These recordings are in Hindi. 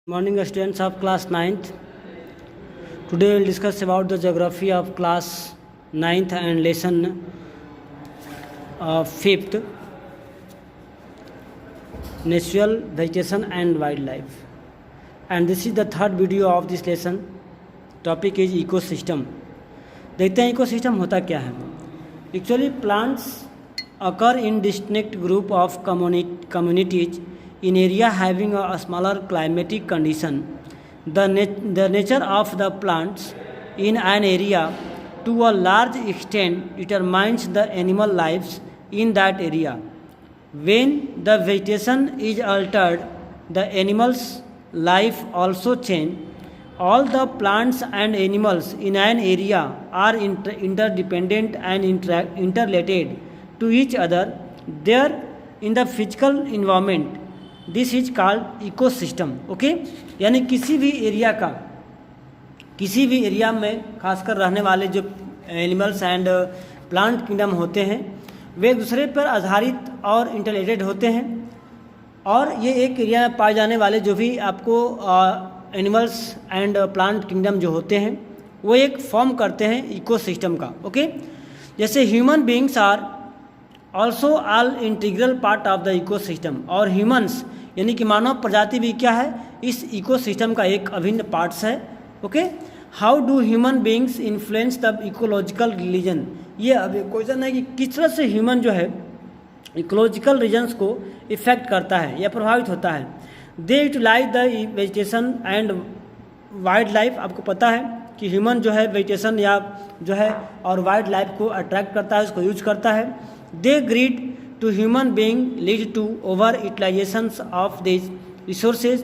Morning students of class 9th. Today we will discuss about the geography of class 9th and lesson 5th, natural vegetation and wildlife. And this is the third video of this lesson. Topic is ecosystem. देखते हैं ecosystem होता क्या है. Actually plants occur in distinct group of communities in area having a smaller climatic condition. The nature of the plants in an area to a large extent determines the animal lives in that area. When the vegetation is altered, the animals' life also change. All the plants and animals in an area are interdependent and interrelated to each other. There in the physical environment, this is called ecosystem. Okay, यानी किसी भी एरिया में खासकर रहने वाले जो एनिमल्स एंड प्लांट किंगडम होते हैं वे एक दूसरे पर आधारित और इंटरलेटेड होते हैं. और ये एक एरिया में पाए जाने वाले जो भी आपको एनिमल्स एंड प्लांट किंगडम जो होते हैं वो एक फॉर्म करते हैं इकोसिस्टम का. ओके, जैसे human beings are also all integral part of the ecosystem. और ह्यूमन्स यानी कि मानव प्रजाति भी क्या है, इस इकोसिस्टम का एक अभिन्न पार्ट्स है. Okay, how do human beings influence the ecological region. ये अब क्वेश्चन है कि किस तरह से ह्यूमन जो है इकोलॉजिकल रीजन्स को इफेक्ट करता है या प्रभावित होता है. They utilise the vegetation and wildlife. आपको पता है कि ह्यूमन जो है वेजिटेशन या जो है और वाइल्ड लाइफ को अट्रैक्ट करता है, उसको यूज करता है. दे grid to human being lead to over utilizations of these resources.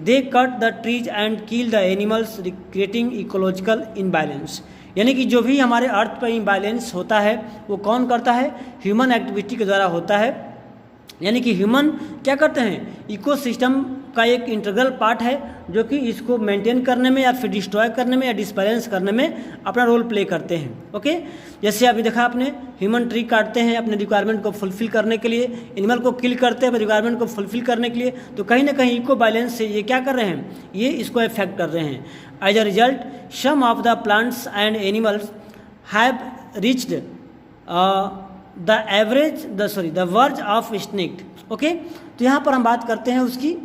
They cut the trees and kill the animals, creating ecological imbalance. यानी कि जो भी हमारे अर्थ पर इम्बैलेंस होता है वो कौन करता है, ह्यूमन एक्टिविटी के द्वारा होता है. यानी कि ह्यूमन क्या करते हैं, इकोसिस्टम का एक इंटीग्रल पार्ट है जो कि इसको मेंटेन करने में या फिर डिस्ट्रॉय करने में या डिसबैलेंस करने में अपना रोल प्ले करते हैं. ओके, जैसे अभी देखा आपने, ह्यूमन ट्री काटते हैं अपने रिक्वायरमेंट को फुलफिल करने के लिए, एनिमल को किल करते हैं अपने रिक्वायरमेंट को फुलफिल करने के लिए. तो कहीं ना कहीं इको बैलेंस से ये क्या कर रहे हैं, ये इसको इफेक्ट कर रहे हैं. As a result some of the plants and animals have reached the verge of extinct. Okay, तो यहाँ पर हम बात करते हैं उसकी,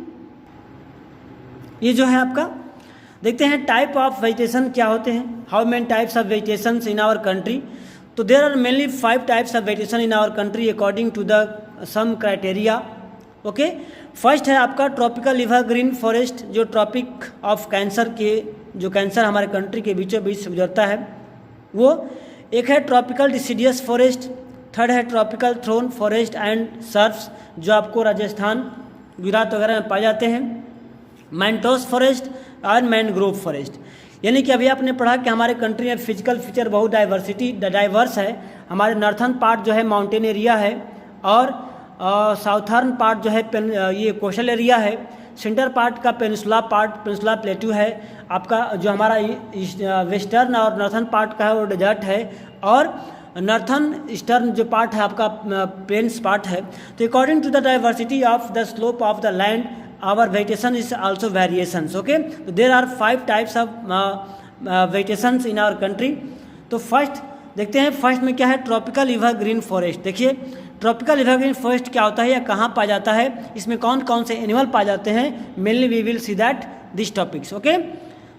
ये जो है आपका देखते हैं टाइप ऑफ वेजिटेशन क्या होते हैं. How many types of vegetation in our country. तो there are mainly 5 types of vegetation in our country according to the some criteria. Okay, first है आपका ट्रॉपिकल एवरग्रीन फॉरेस्ट, जो ट्रॉपिक ऑफ कैंसर के जो कैंसर हमारे कंट्री के बीचों बीच से गुजरता है वो. एक है ट्रॉपिकल डिसीडियस फॉरेस्ट. थर्ड है tropical thorn forest and scrubs, जो आपको राजस्थान गुजरात वगैरह में पाए जाते हैं. मैंटोस फॉरेस्ट और मैनग्रोव फॉरेस्ट. यानी कि अभी आपने पढ़ा कि हमारे कंट्री में फिजिकल फीचर बहुत डाइवर्स है. हमारे नॉर्थर्न पार्ट जो है माउंटेन एरिया है और साउथर्न पार्ट जो है ये कोस्टल एरिया है. सेंटर पार्ट का पेनिसुला प्लेट्यू है. आपका जो हमारा वेस्टर्न और नॉर्थर्न पार्ट का है वो डेजर्ट है. और नॉर्थर्न ईस्टर्न जो पार्ट है आपका प्लेन्स पार्ट है. तो according to the diversity of the slope of the land our vegetation is also variations. Okay, so there are 5 types of vegetations in our country. तो फर्स्ट देखते हैं, फर्स्ट में क्या है, ट्रॉपिकल एवरग्रीन फॉरेस्ट. देखिए ट्रॉपिकल एवरग्रीन फॉरेस्ट क्या होता है या कहाँ पाया जाता है, इसमें कौन कौन से एनिमल पाए जाते हैं, mainly we will see that this topics. Okay,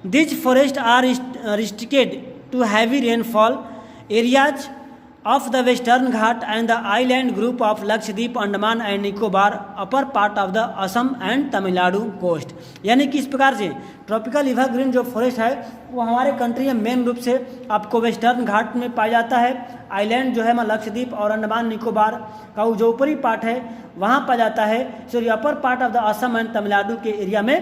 this forest are restricted to heavy rainfall areas of the western Ghat and the island group of Lakshadweep, Andaman and Nicobar, upper part of the Assam and Tamil Nadu coast. यानी कि इस प्रकार से ट्रॉपिकल एवरग्रीन जो फॉरेस्ट है वो हमारे कंट्री में मेन रूप से आपको वेस्टर्न घाट में पाया जाता है. आइलैंड जो है लक्षद्वीप और अंडमान निकोबार का जो ऊपरी पार्ट है वहाँ पाया जाता है. Sorry, upper part of the Assam and Tamil Nadu के एरिया में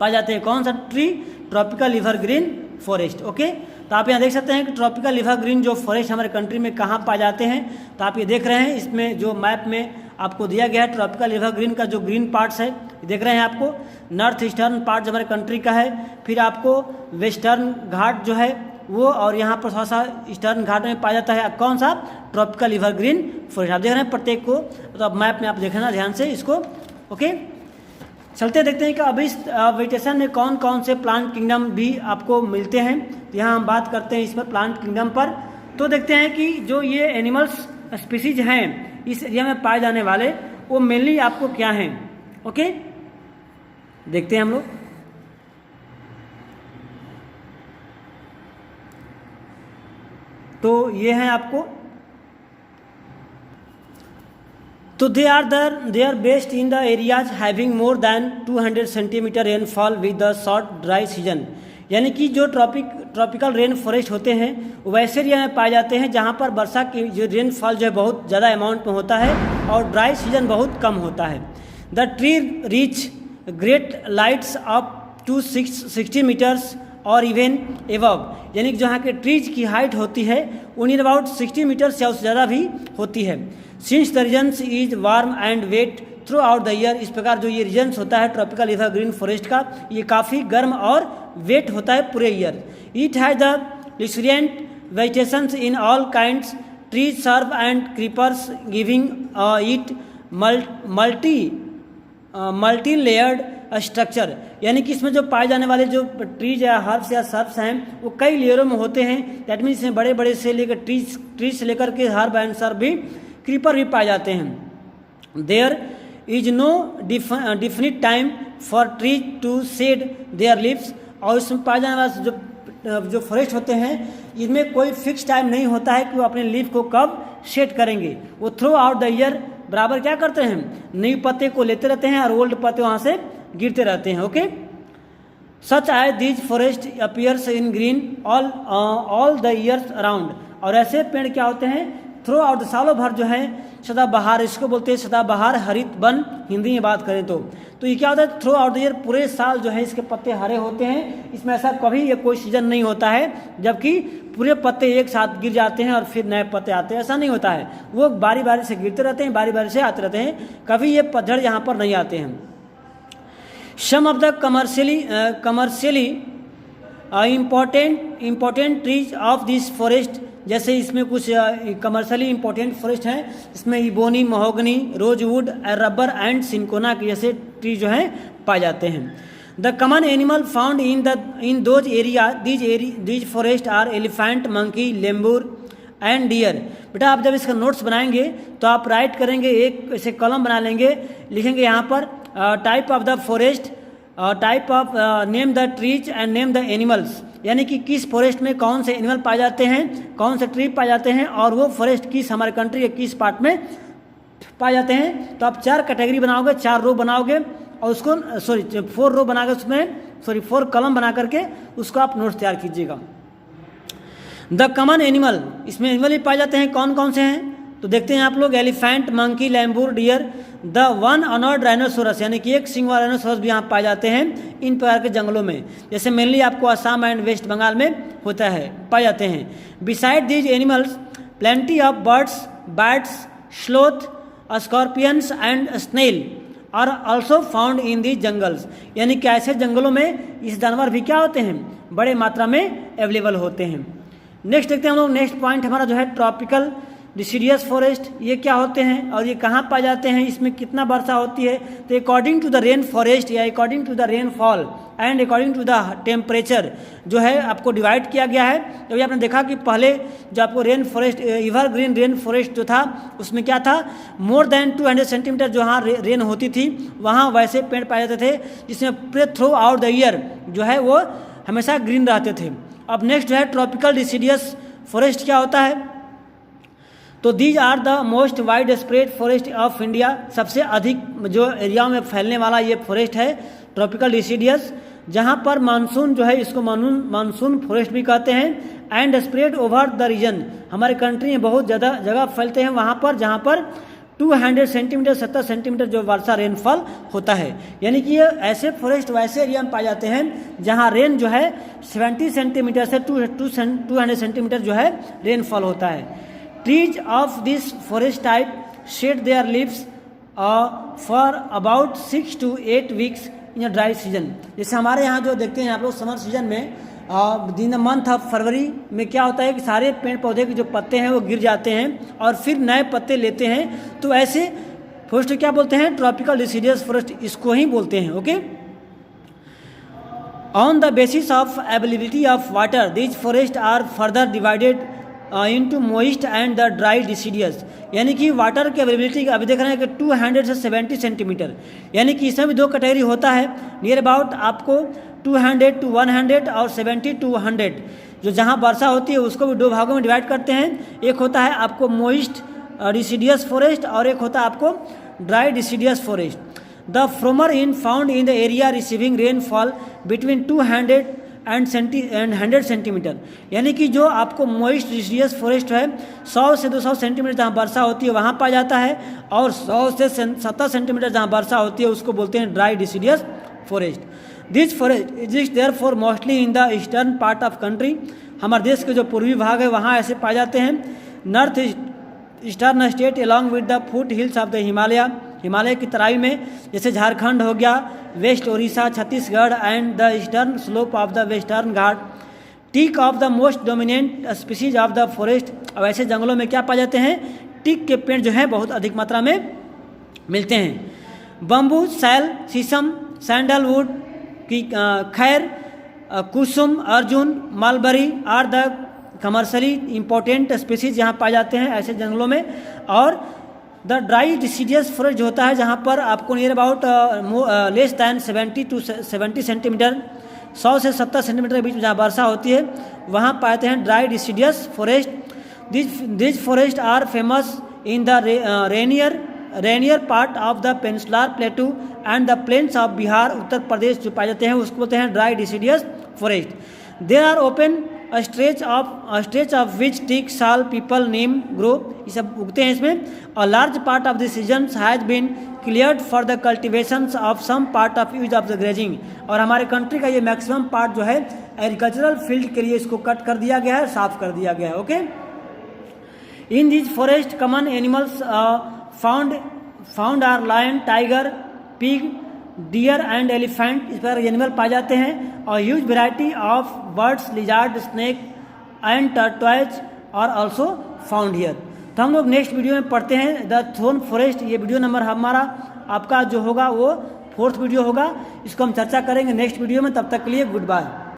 पाए जाते हैं. कौन सा tree, tropical evergreen forest. Okay, तो आप यहाँ देख सकते हैं कि ट्रॉपिकल एवरग्रीन जो फॉरेस्ट हमारे कंट्री में कहाँ पाए जाते हैं. तो आप ये देख रहे हैं, इसमें जो मैप में आपको दिया गया है ट्रॉपिकल एवरग्रीन का जो ग्रीन पार्ट्स है देख रहे हैं आपको. नॉर्थ ईस्टर्न पार्ट जो हमारे कंट्री का है, फिर आपको वेस्टर्न घाट जो है वो, और यहाँ पर थोड़ा सा ईस्टर्न घाट में पाया जाता है कौन सा, ट्रॉपिकल एवरग्रीन फॉरेस्ट. आप देख रहे हैं प्रत्येक को, तो अब मैप में आप देखना ध्यान से इसको. ओके, चलते देखते हैं कि अब इस वेजिटेशन में कौन कौन से प्लांट किंगडम भी आपको मिलते हैं। तो यहाँ हम बात करते हैं इस पर प्लांट किंगडम पर। तो देखते हैं कि जो ये एनिमल्स स्पीसीज हैं इस एरिया में पाए जाने वाले, वो मेनली आपको क्या हैं। ओके, देखते हैं हम लोग। तो ये हैं आपको, तो they are based in the areas having more than 200 centimetre rainfall with the short dry season. यानी कि जो ट्रॉपिकल रेन फॉरेस्ट होते हैं वैसे एरिया में पाए जाते हैं जहाँ पर वर्षा की जो रेनफॉल जो है बहुत ज़्यादा अमाउंट में होता है और ड्राई सीजन बहुत कम होता है। The tree reach great lights up to 60 metres और इवन एबव, यानी कि जहाँ के ट्रीज की हाइट होती है उन्हीं अबाउट 60 मीटर्स या उससे ज़्यादा भी होती है। Since the regions is warm and wet throughout the year, इस प्रकार जो ये रीजन्स होता है ट्रॉपिकल एवरग्रीन फॉरेस्ट का, ये काफ़ी गर्म और वेट होता है पूरे year. It has the luxuriant vegetations in all kinds trees serve and creepers giving it multi layered structure, यानी कि इसमें जो पाए जाने वाले जो ट्रीज या हर्ब्स या सर्ब्स हैं वो कई लेयरों में होते हैं। दैट मीन्स इसमें बड़े बड़े से लेकर ट्रीज से लेकर के हर्ब एंड सर्ब भी, क्रीपर भी पाए जाते हैं। There is no definite time for trees to shed their leaves, और इसमें पाए जाने वाले जो फॉरेस्ट होते हैं इनमें कोई फिक्स टाइम नहीं होता है कि वो अपने लीफ को कब शेड करेंगे। वो थ्रू आउट द ईयर बराबर क्या करते हैं, नए पत्ते को लेते रहते हैं और ओल्ड पत्ते वहाँ से गिरते रहते हैं। Okay, such as these forest appears in green all the years around, और ऐसे पेड़ क्या होते हैं थ्रू आउट सालों भर जो है सदाबहार, इसको बोलते हैं सदाबहार हरित वन हिंदी में बात करें तो ये क्या होता है थ्रू आउट द ईयर, पूरे साल जो है इसके पत्ते हरे होते हैं। इसमें ऐसा कभी ये कोई सीजन नहीं होता है जबकि पूरे पत्ते एक साथ गिर जाते हैं और फिर नए पत्ते आते हैं, ऐसा नहीं होता है। वो बारी बारी से गिरते रहते हैं, बारी बारी से आते रहते हैं, कभी ये पतझड़ यहाँ पर नहीं आते हैं। Some of the commercially important trees of this forest, जैसे इसमें कुछ कमर्शियली इंपॉर्टेंट फॉरेस्ट हैं, इसमें ebony, mahogany, rosewood, rubber and cinchona के जैसे ट्री जो हैं पाए जाते हैं। The common animal found in those area these forest are elephant, monkey, lemur and deer. बेटा आप जब इसका नोट्स बनाएंगे तो आप राइट करेंगे, एक ऐसे कॉलम बना लेंगे, लिखेंगे यहाँ पर type of the forest, type of name the trees and name the animals, यानी कि किस फॉरेस्ट में कौन से एनिमल पाए जाते हैं, कौन से ट्री पाए जाते हैं और वो फॉरेस्ट किस हमारे कंट्री के किस पार्ट में पाए जाते हैं। तो आप 4 कैटेगरी बनाओगे, 4 रो बनाओगे और उसको 4 रो बनाकर उसमें 4 कॉलम बना करके उसको आप नोट्स तैयार कीजिएगा। द कॉमन एनिमल, इसमें एनिमल भी पाए जाते हैं, कौन कौन से हैं तो देखते हैं आप लोग, elephant, monkey, lemur, deer, the one ऑनर्ड राइनोसोरस, यानी कि एक सिंग वाला राइनोसोरस भी यहाँ पाए जाते हैं इन प्रकार के जंगलों में, जैसे मेनली आपको असम एंड वेस्ट बंगाल में होता है, पाए जाते हैं। Beside these animals plenty of birds, bats, sloth, scorpions and snail are also found in the jungles, यानी कि ऐसे जंगलों में इस जानवर भी क्या होते हैं, बड़े मात्रा में अवेलेबल होते हैं। नेक्स्ट देखते हैं हम लोग, नेक्स्ट पॉइंट हमारा जो है ट्रॉपिकल डिसीडियस फॉरेस्ट, ये क्या होते हैं और ये कहाँ पाए जाते हैं, इसमें कितना वर्षा होती है। तो according to the rain forest या according to the rainfall and according to the temperature जो है आपको डिवाइड किया गया है। तो ये आपने देखा कि पहले जो आपको rain forest, evergreen rain forest जो था उसमें क्या था, मोर देन 200 सेंटीमीटर जहाँ रेन होती थी वहाँ वैसे पेड़ पाए जाते थे जिसमें पूरे थ्रू आउट द ईयर जो है वो हमेशा ग्रीन रहते थे। अब नेक्स्ट जो है ट्रॉपिकल डिसीडियस फॉरेस्ट क्या होता है, तो these are the most widespread forest of India, सबसे अधिक जो एरिया में फैलने वाला ये फॉरेस्ट है ट्रॉपिकल डिसीडियस, जहाँ पर मानसून जो है इसको मानसून फॉरेस्ट भी कहते हैं, and spread over the region, हमारे कंट्री में बहुत ज़्यादा जगह फैलते हैं वहाँ पर जहाँ पर 200 सेंटीमीटर 70 सेंटीमीटर जो वर्षा रेनफॉल होता है। यानी कि ये ऐसे फॉरेस्ट वैसे एरिया में पाए जाते हैं जहाँ रेन जो है 70 सेंटीमीटर से 200 सेंटीमीटर जो है रेनफॉल होता है। Trees of this forest type shade their leaves for about 6 to 8 weeks in a dry season, जैसे हमारे यहाँ जो देखते हैं आप लोग समर सीजन में in the month of February में क्या होता है कि सारे पेड़ पौधे के जो पत्ते हैं वो गिर जाते हैं और फिर नए पत्ते लेते हैं। तो ऐसे फॉरेस्ट क्या बोलते हैं? ट्रॉपिकल डिसीडियस फॉरेस्ट इसको ही बोलते हैं। Okay, on the basis of availability of water these forest are further divided into moist and the dry deciduous. यानी कि वाटर की अवेलेबिलिटी अभी देख रहे हैं कि 200 से 70 सेंटीमीटर, यानी कि इसमें भी दो कैटेगरी होता है, नियर अबाउट आपको 200 to 100 और 70 to 100। जो जहाँ वर्षा होती है उसको भी दो भागों में डिवाइड करते हैं, एक होता है आपको मॉइस्ट डिसीडियस फॉरेस्ट और एक होता है आपको dry deciduous forest. The former in found in the area receiving rainfall between 200 and 100 centimetre. यानी कि जो आपको मॉइस्ट डिसीडियस फॉरेस्ट है 100 से 200 सेंटीमीटर जहाँ वर्षा होती है वहाँ पाया जाता है, और 100 से 70 सेंटीमीटर जहाँ वर्षा होती है उसको बोलते हैं dry deciduous forest. This forest exist therefore mostly in the eastern part of country. हमारे देश के जो पूर्वी भाग है वहाँ ऐसे पाए जाते हैं। North eastern state along with the foothills of the Himalaya की तराई में, जैसे झारखंड हो गया, west Orissa, Chhattisgarh and the eastern slope of the western Ghat. Teak of the most dominant species of the forest. अब ऐसे जंगलों में क्या पाए जाते हैं? टीक के पेड़ जो है बहुत अधिक मात्रा में मिलते हैं। बम्बू, सैल, शीशम, सैंडलवुड की खैर, कुसुम, अर्जुन, mulberry are the commercially important species यहाँ पाए जाते हैं ऐसे जंगलों में। और द ड्राई डिसीडियस फॉरेस्ट जो होता है जहाँ पर आपको near about less than 70 to 70 centimetre, 100 से 70 सेंटीमीटर के बीच में जहाँ वर्षा होती है वहाँ पाते हैं dry deciduous forest. This forest are famous in the rainier part of the peninsular plateau and the plains of Bihar, Uttar Pradesh जो पाए जाते हैं उसको बोलते हैं dry deciduous forest. There are open stretch of which teak, sal, peepal, neem grow, ये सब उगते हैं इसमें। और large part of the season has been cleared for the cultivation of some part of use of the grazing. और हमारे कंट्री का ये मैक्सिमम पार्ट जो है एग्रीकल्चरल फील्ड के लिए इसको कट कर दिया गया है, साफ कर दिया गया है। Okay, in this forest common animals found are lion, tiger, pig, deer and elephant, इस पर एनिमल पाए जाते हैं। और huge variety of birds, lizard, snake and tortoise are also found here. तो हम लोग नेक्स्ट वीडियो में पढ़ते हैं द थोर्न फॉरेस्ट। ये वीडियो नंबर हमारा आपका जो होगा वो 4th वीडियो होगा, इसको हम चर्चा करेंगे नेक्स्ट वीडियो में। तब तक के लिए गुड बाय।